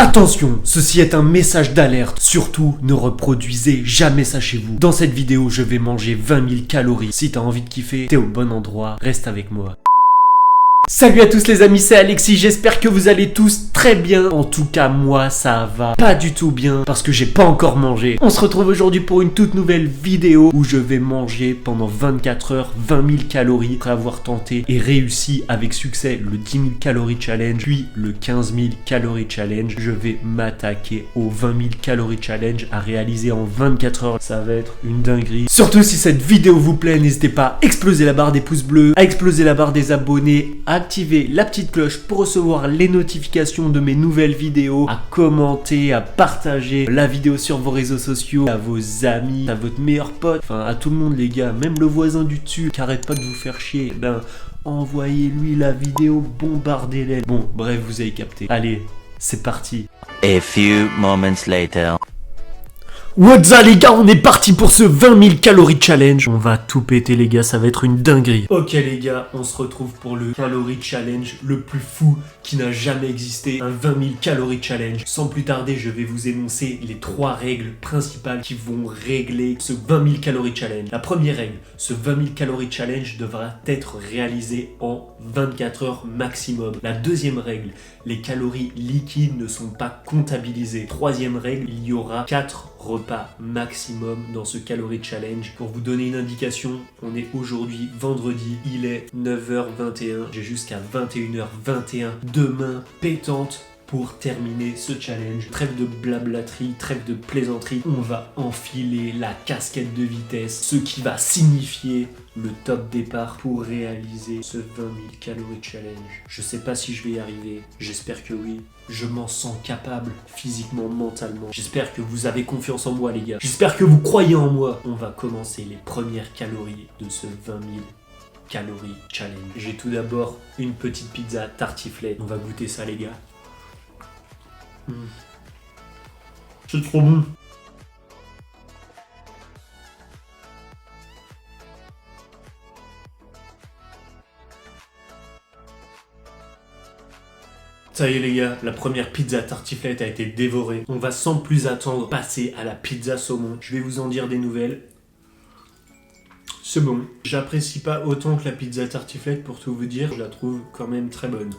Attention, ceci est un message d'alerte. Surtout, ne reproduisez jamais ça chez vous. Dans cette vidéo, je vais manger 20 000 calories. Si t'as envie de kiffer, t'es au bon endroit. Reste avec moi. Salut à tous les amis, c'est Alexis, j'espère que vous allez tous très bien. En tout cas, moi, ça va pas du tout bien parce que j'ai pas encore mangé. On se retrouve aujourd'hui pour une toute nouvelle vidéo où je vais manger pendant 24 heures 20 000 calories après avoir tenté et réussi avec succès le 10 000 calories challenge, puis le 15 000 calories challenge. Je vais m'attaquer au 20 000 calories challenge à réaliser en 24 heures. Ça va être une dinguerie. Surtout si cette vidéo vous plaît, n'hésitez pas à exploser la barre des pouces bleus, à exploser la barre des abonnés, à activer la petite cloche pour recevoir les notifications de mes nouvelles vidéos, à commenter, à partager la vidéo sur vos réseaux sociaux, à vos amis, à votre meilleur pote, enfin à tout le monde les gars, même le voisin du dessus qui arrête pas de vous faire chier, ben envoyez-lui la vidéo, bombardez-les. Bon, bref, vous avez capté. Allez, c'est parti. A few moments later. What's up les gars, on est parti pour ce 20 000 calories challenge. On va tout péter les gars, ça va être une dinguerie. Ok les gars, on se retrouve pour le calorie challenge le plus fou qui n'a jamais existé. Un 20 000 calories challenge. Sans plus tarder, je vais vous énoncer les 3 règles principales qui vont régler ce 20 000 calories challenge. La première règle, ce 20 000 calories challenge devra être réalisé en 24 heures maximum. La deuxième règle, les calories liquides ne sont pas comptabilisées. Troisième règle, il y aura 4 repas maximum dans ce calorie challenge. Pour vous donner une indication, on est aujourd'hui vendredi, il est 9h21, j'ai jusqu'à 21h21 demain pétante pour terminer ce challenge. Trêve de blablaterie, trêve de plaisanterie, on va enfiler la casquette de vitesse, ce qui va signifier le top départ pour réaliser ce 20 000 calories challenge. Je sais pas si je vais y arriver, j'espère que oui. Je m'en sens capable, physiquement, mentalement. J'espère que vous avez confiance en moi les gars. J'espère que vous croyez en moi. On va commencer les premières calories de ce 20 000 calories challenge. J'ai tout d'abord une petite pizza tartiflette. On va goûter ça les gars. C'est trop bon. Ça y est les gars, la première pizza tartiflette a été dévorée. On va sans plus attendre passer à la pizza saumon. Je vais vous en dire des nouvelles. C'est bon. J'apprécie pas autant que la pizza tartiflette pour tout vous dire. Je la trouve quand même très bonne.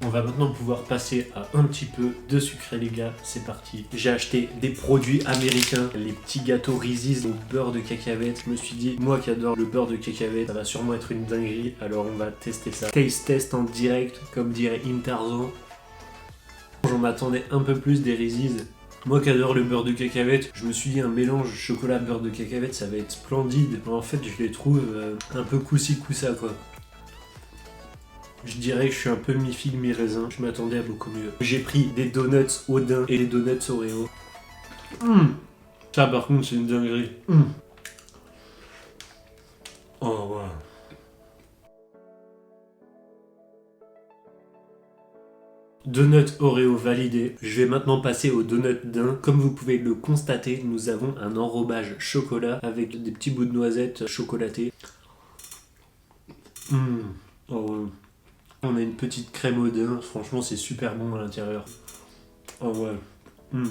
On va maintenant pouvoir passer à un petit peu de sucré les gars, c'est parti. J'ai acheté des produits américains, les petits gâteaux Reese's au beurre de cacahuète. Je me suis dit, moi qui adore le beurre de cacahuète, ça va sûrement être une dinguerie, alors on va tester ça. Taste test en direct, comme dirait Tarzan. J'en m'attendais un peu plus des Reese's. Moi qui adore le beurre de cacahuète, je me suis dit un mélange chocolat-beurre de cacahuète, ça va être splendide. En fait, je les trouve un peu coussi-coussa quoi. Je dirais que je suis un peu mi-figue, mi-raisin. Je m'attendais à beaucoup mieux. J'ai pris des donuts au daim et des donuts Oreo. Ça par contre c'est une dinguerie. Oh ouais. Donut Oreo validé. Je vais maintenant passer au donut daim. Comme vous pouvez le constater, nous avons un enrobage chocolat avec des petits bouts de noisettes chocolatées. Oh ouais. On a une petite crème au daim, franchement c'est super bon à l'intérieur. Oh ouais.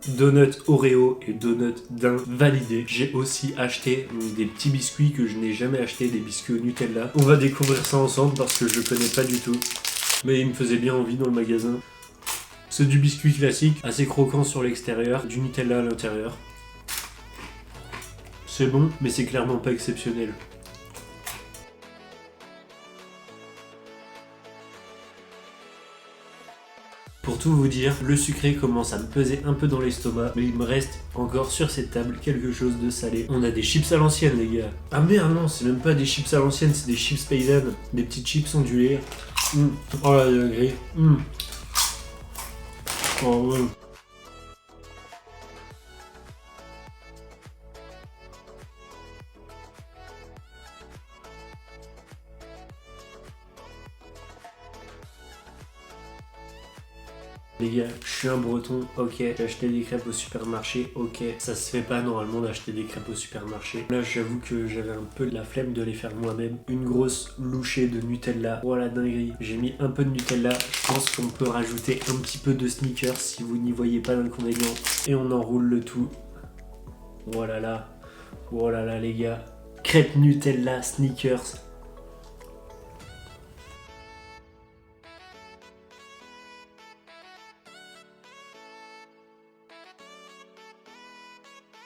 Donut Oreo et donut daim validé. J'ai aussi acheté des petits biscuits que je n'ai jamais acheté, des biscuits au Nutella. On va découvrir ça ensemble parce que je connais pas du tout. Mais il me faisait bien envie dans le magasin. C'est du biscuit classique, assez croquant sur l'extérieur, du Nutella à l'intérieur. C'est bon, mais c'est clairement pas exceptionnel. Pour tout vous dire, le sucré commence à me peser un peu dans l'estomac, mais il me reste encore sur cette table quelque chose de salé. On a des chips à l'ancienne les gars. Ah merde non, c'est même pas des chips à l'ancienne, c'est des chips paysannes. Des petites chips ondulées. Oh la dinguerie. Oh ouais. Les les gars, je suis un breton, ok. J'ai acheté des crêpes au supermarché, ok. Ça se fait pas normalement d'acheter des crêpes au supermarché. Là, j'avoue que j'avais un peu la flemme de les faire moi-même. Une grosse louchée de Nutella. Voilà, dinguerie. J'ai mis un peu de Nutella. Je pense qu'on peut rajouter un petit peu de Snickers si vous n'y voyez pas d'inconvénient. Et on enroule le tout. Voilà là. Voilà là, les gars. Crêpes Nutella, Snickers.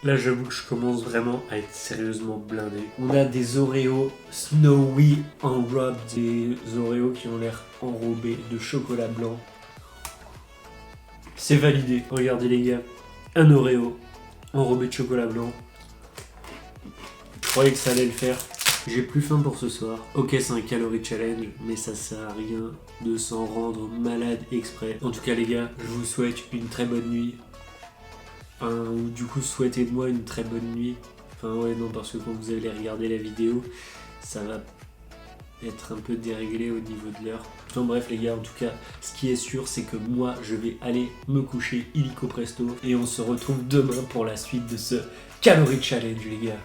Là, j'avoue que je commence vraiment à être sérieusement blindé. On a des Oreos Snowy enrobed, des Oreos qui ont l'air enrobés de chocolat blanc. C'est validé. Regardez les gars, un Oreo enrobé de chocolat blanc. Je croyais que ça allait le faire. J'ai plus faim pour ce soir. Ok, c'est un calorie challenge, mais ça sert à rien de s'en rendre malade exprès. En tout cas les gars, je vous souhaite une très bonne nuit. Ou du coup souhaitez-moi une très bonne nuit. Enfin ouais non, parce que quand vous allez regarder la vidéo, ça va être un peu déréglé au niveau de l'heure. Enfin bref les gars, en tout cas, ce qui est sûr c'est que moi je vais aller me coucher illico presto. Et on se retrouve demain pour la suite de ce calorie challenge les gars.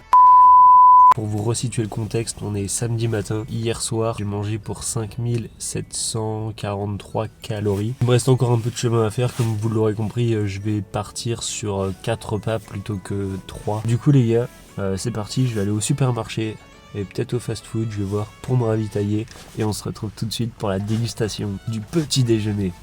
Pour vous resituer le contexte, on est samedi matin. Hier soir, j'ai mangé pour 5743 calories. Il me reste encore un peu de chemin à faire. Comme vous l'aurez compris, je vais partir sur 4 repas plutôt que 3. Du coup les gars, c'est parti, je vais aller au supermarché et peut-être au fast-food, je vais voir pour me ravitailler. Et on se retrouve tout de suite pour la dégustation du petit déjeuner.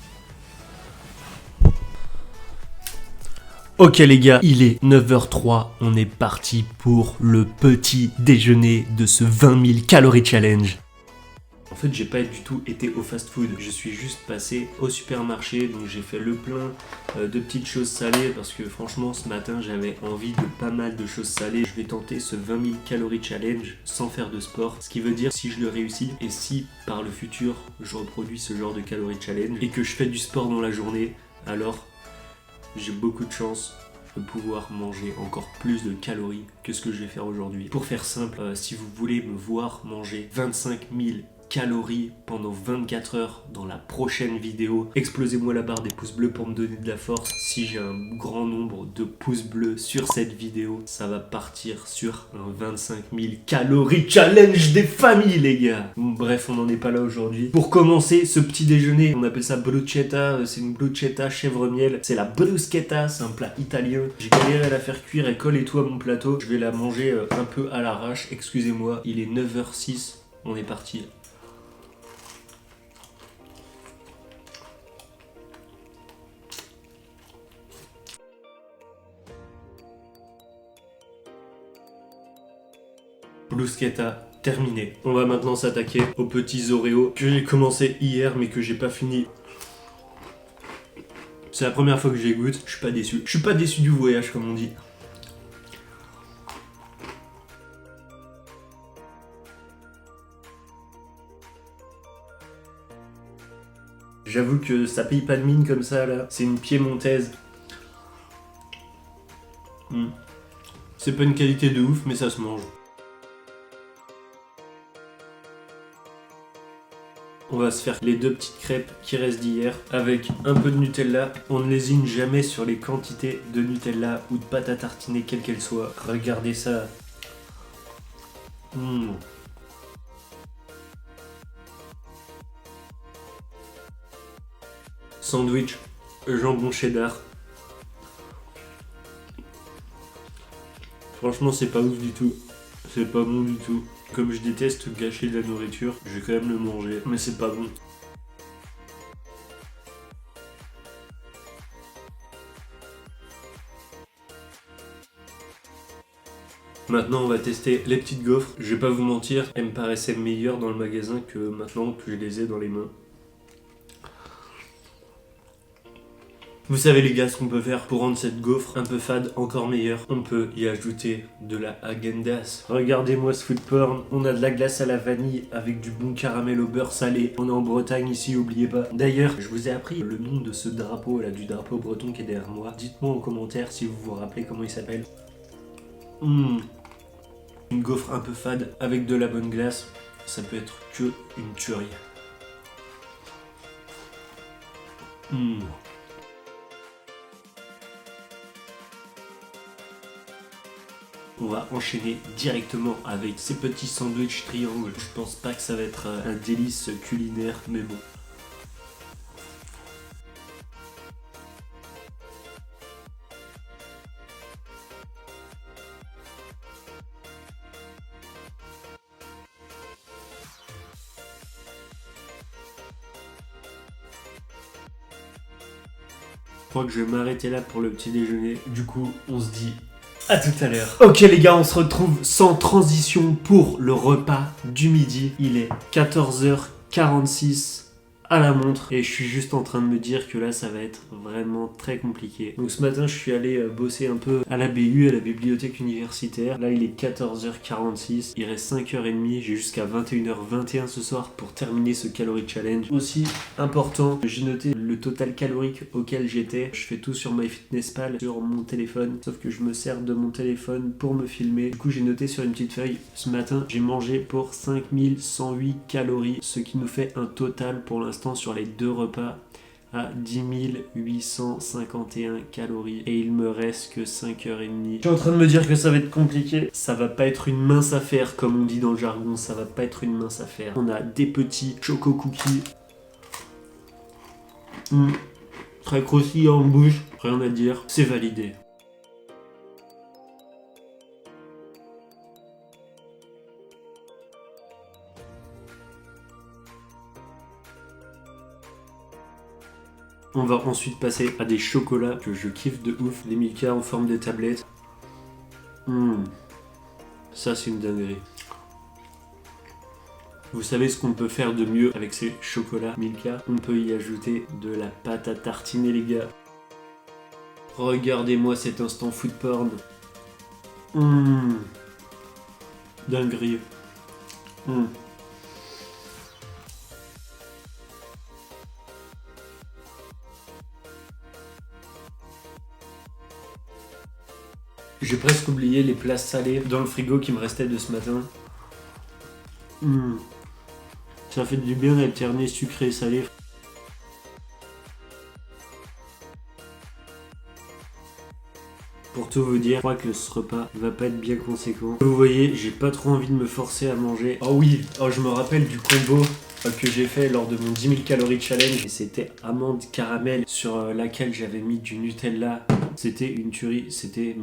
Ok les gars, il est 9h03, on est parti pour le petit déjeuner de ce 20 000 calories challenge. En fait, j'ai pas du tout été au fast-food, je suis juste passé au supermarché, donc j'ai fait le plein de petites choses salées parce que franchement ce matin j'avais envie de pas mal de choses salées. Je vais tenter ce 20 000 calories challenge sans faire de sport, ce qui veut dire si je le réussis et si par le futur je reproduis ce genre de calories challenge et que je fais du sport dans la journée, alors j'ai beaucoup de chance de pouvoir manger encore plus de calories que ce que je vais faire aujourd'hui. Pour faire simple, si vous voulez me voir manger 25 000 calories pendant 24 heures dans la prochaine vidéo, explosez-moi la barre des pouces bleus pour me donner de la force. Si j'ai un grand nombre de pouces bleus sur cette vidéo, ça va partir sur un 25 000 calories challenge des familles les gars. Bref, on n'en est pas là aujourd'hui. Pour commencer ce petit déjeuner, on appelle ça bruschetta, c'est une bruschetta chèvre miel. C'est la bruschetta, c'est un plat italien. J'ai galéré à la faire cuire, elle colle et tout à mon plateau. Je vais la manger un peu à l'arrache, excusez-moi. Il est 9h06, on est parti. Bruschetta terminé. On va maintenant s'attaquer aux petits Oreos que j'ai commencé hier mais que j'ai pas fini. C'est la première fois que je les goûte, je suis pas déçu. Je suis pas déçu du voyage comme on dit. J'avoue que ça paye pas de mine comme ça là. C'est une piémontaise. C'est pas une qualité de ouf mais ça se mange. On va se faire les deux petites crêpes qui restent d'hier avec un peu de Nutella. On ne lésine jamais sur les quantités de Nutella ou de pâte à tartiner quelle qu'elle soit. Regardez ça. Sandwich, jambon cheddar. Franchement c'est pas ouf du tout. C'est pas bon du tout. Comme je déteste gâcher de la nourriture, je vais quand même le manger, mais c'est pas bon. Maintenant on va tester les petites gaufres. Je vais pas vous mentir, elles me paraissaient meilleures dans le magasin que maintenant que je les ai dans les mains. Vous savez les gars ce qu'on peut faire pour rendre cette gaufre un peu fade encore meilleure. On peut y ajouter de la Häagen-Dazs. Regardez-moi ce food porn. On a de la glace à la vanille avec du bon caramel au beurre salé. On est en Bretagne ici, oubliez pas. D'ailleurs, je vous ai appris le nom de ce drapeau là, du drapeau breton qui est derrière moi. Dites-moi en commentaire si vous vous rappelez comment il s'appelle. Une gaufre un peu fade avec de la bonne glace, ça peut être que une tuerie. On va enchaîner directement avec ces petits sandwichs triangles. Je pense pas que ça va être un délice culinaire, mais bon. Je crois que je vais m'arrêter là pour le petit déjeuner. Du coup, on se dit à tout à l'heure. Ok les gars, on se retrouve sans transition pour le repas du midi. Il est 14h46 à la montre et je suis juste en train de me dire que là ça va être vraiment très compliqué. Donc ce matin je suis allé bosser un peu à la BU, à la bibliothèque universitaire. Là il est 14h46, il reste 5h30, j'ai jusqu'à 21h21 ce soir pour terminer ce calorie challenge. Aussi important, j'ai noté le total calorique auquel j'étais. Je fais tout sur MyFitnessPal, sur mon téléphone, sauf que je me sers de mon téléphone pour me filmer. Du coup j'ai noté sur une petite feuille, ce matin j'ai mangé pour 5108 calories, ce qui nous fait un total pour l'instant sur les 2 repas à 10 851 calories et il me reste que 5h30. Je suis en train de me dire que ça va être compliqué. Ça va pas être une mince affaire comme on dit dans le jargon, ça va pas être une mince affaire. On a des petits choco cookies. Très croustillant en bouche, rien à dire, c'est validé. On va ensuite passer à des chocolats que je kiffe de ouf. Les Milka en forme de tablette. Ça c'est une dinguerie. Vous savez ce qu'on peut faire de mieux avec ces chocolats Milka? On peut y ajouter de la pâte à tartiner les gars. Regardez-moi cet instant food porn. Dinguerie. J'ai presque oublié les plats salés dans le frigo qui me restaient de ce matin. Ça fait du bien d'alterner sucré et salé. Pour tout vous dire, je crois que ce repas va pas être bien conséquent. Vous voyez, j'ai pas trop envie de me forcer à manger. Oh oui, je me rappelle du combo que j'ai fait lors de mon 10 000 calories challenge. Et c'était amande caramel sur laquelle j'avais mis du Nutella. C'était une tuerie, c'était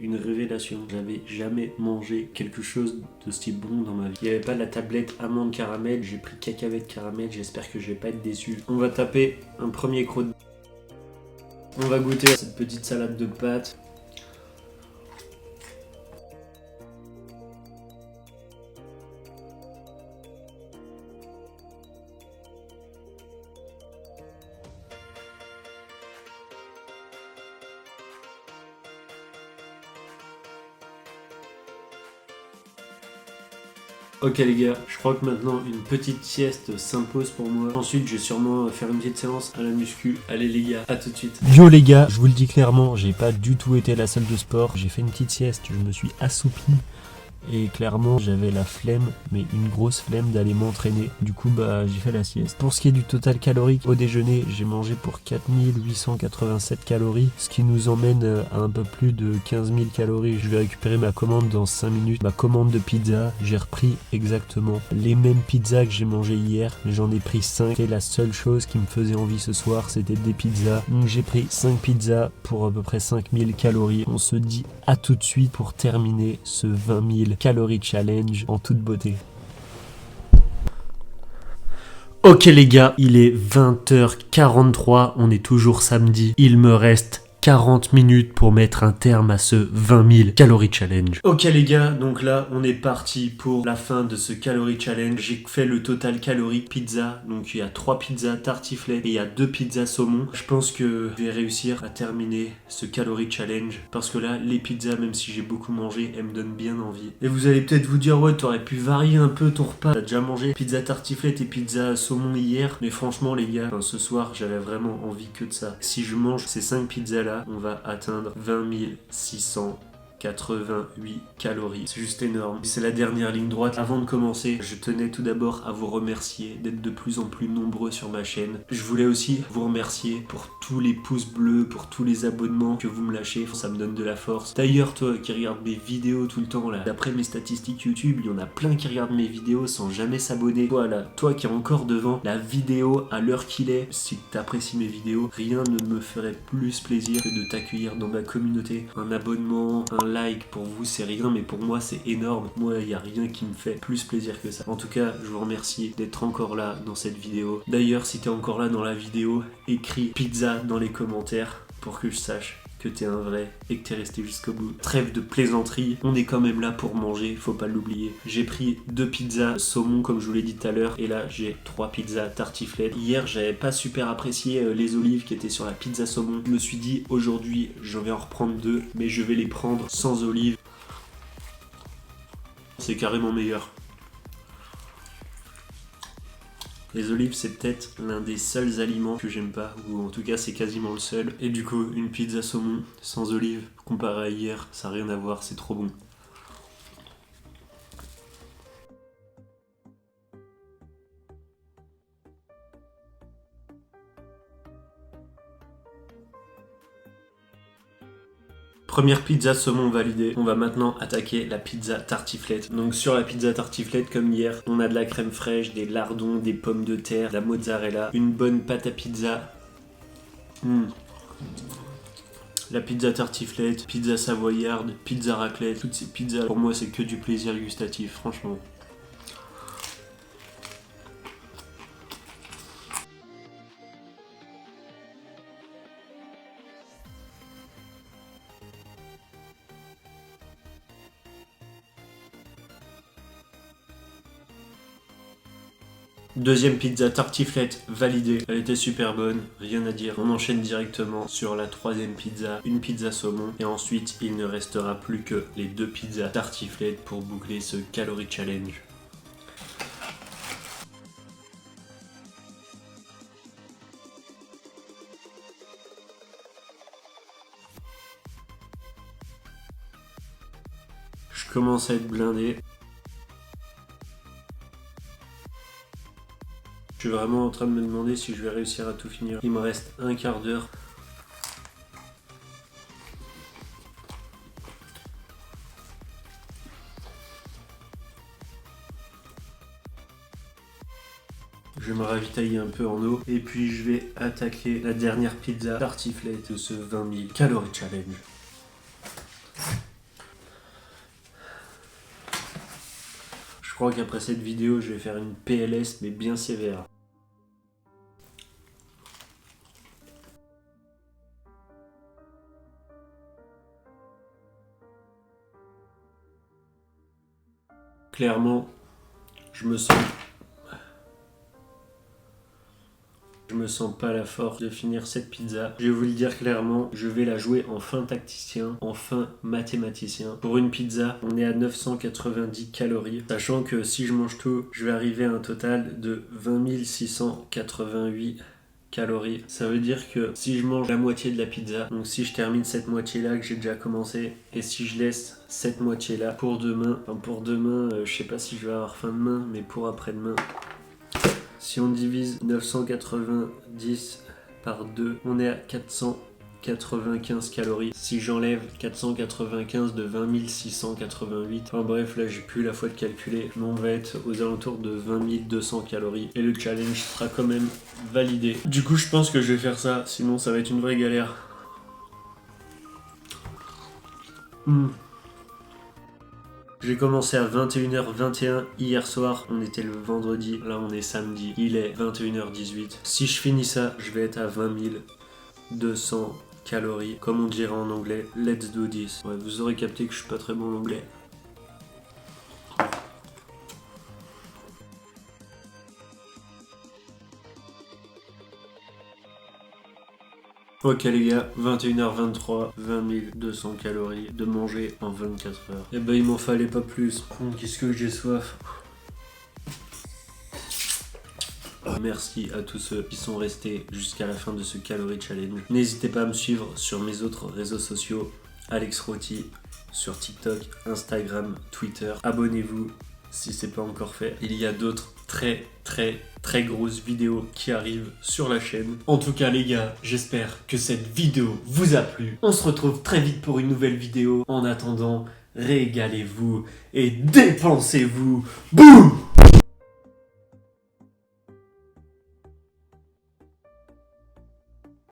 une révélation. J'avais jamais mangé quelque chose d'aussi bon dans ma vie. Il n'y avait pas de la tablette amande caramel, j'ai pris cacahuète caramel, j'espère que je vais pas être déçu. On va taper un premier croc. On va goûter à cette petite salade de pâtes. Ok les gars, je crois que maintenant une petite sieste s'impose pour moi. Ensuite je vais sûrement faire une petite séance à la muscu. Allez les gars, à tout de suite. Yo les gars, je vous le dis clairement, j'ai pas du tout été à la salle de sport. J'ai fait une petite sieste, je me suis assoupi. Et clairement j'avais la flemme, mais une grosse flemme d'aller m'entraîner. Du coup j'ai fait la sieste. Pour ce qui est du total calorique, au déjeuner j'ai mangé pour 4887 calories, ce qui nous emmène à un peu plus de 15 000 calories. Je vais récupérer ma commande dans 5 minutes. Ma commande de pizza, j'ai repris exactement les mêmes pizzas que j'ai mangé hier, mais j'en ai pris 5. C'était la seule chose qui me faisait envie ce soir, c'était des pizzas. Donc j'ai pris 5 pizzas pour à peu près 5000 calories. On se dit à tout de suite pour terminer ce 20 000 calories challenge en toute beauté. Ok les gars, il est 20h43, on est toujours samedi. Il me reste 40 minutes pour mettre un terme à ce 20 000 calories challenge. Ok les gars, donc là on est parti pour la fin de ce calorie challenge. J'ai fait le total calorique pizza, donc il y a 3 pizzas tartiflette et il y a 2 pizzas saumon. Je pense que je vais réussir à terminer ce calorie challenge parce que là les pizzas, même si j'ai beaucoup mangé, elles me donnent bien envie. Et vous allez peut-être vous dire ouais, t'aurais pu varier un peu ton repas. T'as déjà mangé pizza tartiflette et pizza saumon hier, mais franchement les gars, ce soir j'avais vraiment envie que de ça. Si je mange ces 5 pizzas là, on va atteindre 20 600 288 calories. C'est juste énorme. C'est la dernière ligne droite. Avant de commencer, je tenais tout d'abord à vous remercier d'être de plus en plus nombreux sur ma chaîne. Je voulais aussi vous remercier pour tous les pouces bleus, pour tous les abonnements que vous me lâchez. Ça me donne de la force. D'ailleurs, toi qui regardes mes vidéos tout le temps là, d'après mes statistiques YouTube, il y en a plein qui regardent mes vidéos sans jamais s'abonner. Voilà, toi qui es encore devant la vidéo à l'heure qu'il est, si tu apprécies mes vidéos, rien ne me ferait plus plaisir que de t'accueillir dans ma communauté. Un abonnement, un like, pour vous c'est rien, mais pour moi c'est énorme. Moi, il n'y a rien qui me fait plus plaisir que ça. En tout cas, je vous remercie d'être encore là dans cette vidéo. D'ailleurs, si t'es encore là dans la vidéo, écris pizza dans les commentaires pour que je sache que t'es un vrai et que t'es resté jusqu'au bout. Trêve de plaisanterie, on est quand même là pour manger, faut pas l'oublier. J'ai pris 2 pizzas saumon comme je vous l'ai dit tout à l'heure, et là j'ai 3 pizzas tartiflette. Hier j'avais pas super apprécié les olives qui étaient sur la pizza saumon. Je me suis dit aujourd'hui je vais en reprendre 2, mais je vais les prendre sans olives. C'est carrément meilleur. Les olives, c'est peut-être l'un des seuls aliments que j'aime pas, ou en tout cas c'est quasiment le seul. Et du coup, une pizza saumon sans olives, comparé à hier, ça n'a rien à voir, c'est trop bon. Première pizza saumon validée, on va maintenant attaquer la pizza tartiflette. Donc sur la pizza tartiflette, comme hier, on a de la crème fraîche, des lardons, des pommes de terre, de la mozzarella, une bonne pâte à pizza. La pizza tartiflette, pizza savoyarde, pizza raclette, toutes ces pizzas, pour moi c'est que du plaisir gustatif, franchement. Deuxième pizza tartiflette validée, elle était super bonne, rien à dire. On enchaîne directement sur la troisième pizza, une pizza saumon, et ensuite il ne restera plus que les 2 pizzas tartiflette pour boucler ce calorie challenge. Je commence à être blindé. Je suis vraiment en train de me demander si je vais réussir à tout finir. Il me reste un quart d'heure. Je vais me ravitailler un peu en eau et puis je vais attaquer la dernière pizza tartiflette de ce 20 000 calories challenge. Je crois qu'après cette vidéo, je vais faire une PLS mais bien sévère. Clairement, je me sens pas la force de finir cette pizza. Je vais vous le dire clairement, je vais la jouer en fin tacticien, en fin mathématicien. Pour une pizza, on est à 990 calories, sachant que si je mange tout, je vais arriver à un total de 20 688 calories. Ça veut dire que si je mange la moitié de la pizza, donc si je termine cette moitié-là que j'ai déjà commencé, et si je laisse cette moitié-là pour demain, je sais pas si je vais avoir faim demain, mais pour après-demain, si on divise 990 par 2, on est à 495 calories. Si j'enlève 495 de 20 688, enfin bref, là j'ai plus la foi de calculer, mais on va être aux alentours de 20 200 calories. Et le challenge sera quand même validé. Du coup, je pense que je vais faire ça, sinon ça va être une vraie galère. J'ai commencé à 21h21 hier soir, on était le vendredi, là on est samedi, il est 21h18. Si je finis ça, je vais être à 20 200 calories, comme on dirait en anglais, let's do this. Ouais, vous aurez capté que je suis pas très bon en anglais. Ok les gars, 21h23, 20 200 calories de manger en 24 heures. Et ben il m'en fallait pas plus. Qu'est-ce que j'ai soif. Merci à tous ceux qui sont restés jusqu'à la fin de ce calorie challenge. N'hésitez pas à me suivre sur mes autres réseaux sociaux, Alex Roty, sur TikTok, Instagram, Twitter. Abonnez-vous si c'est pas encore fait. Il y a d'autres très grosses vidéos qui arrivent sur la chaîne. En tout cas les gars, j'espère que cette vidéo vous a plu. On se retrouve très vite pour une nouvelle vidéo. En attendant, régalez-vous et dépensez-vous. Boum!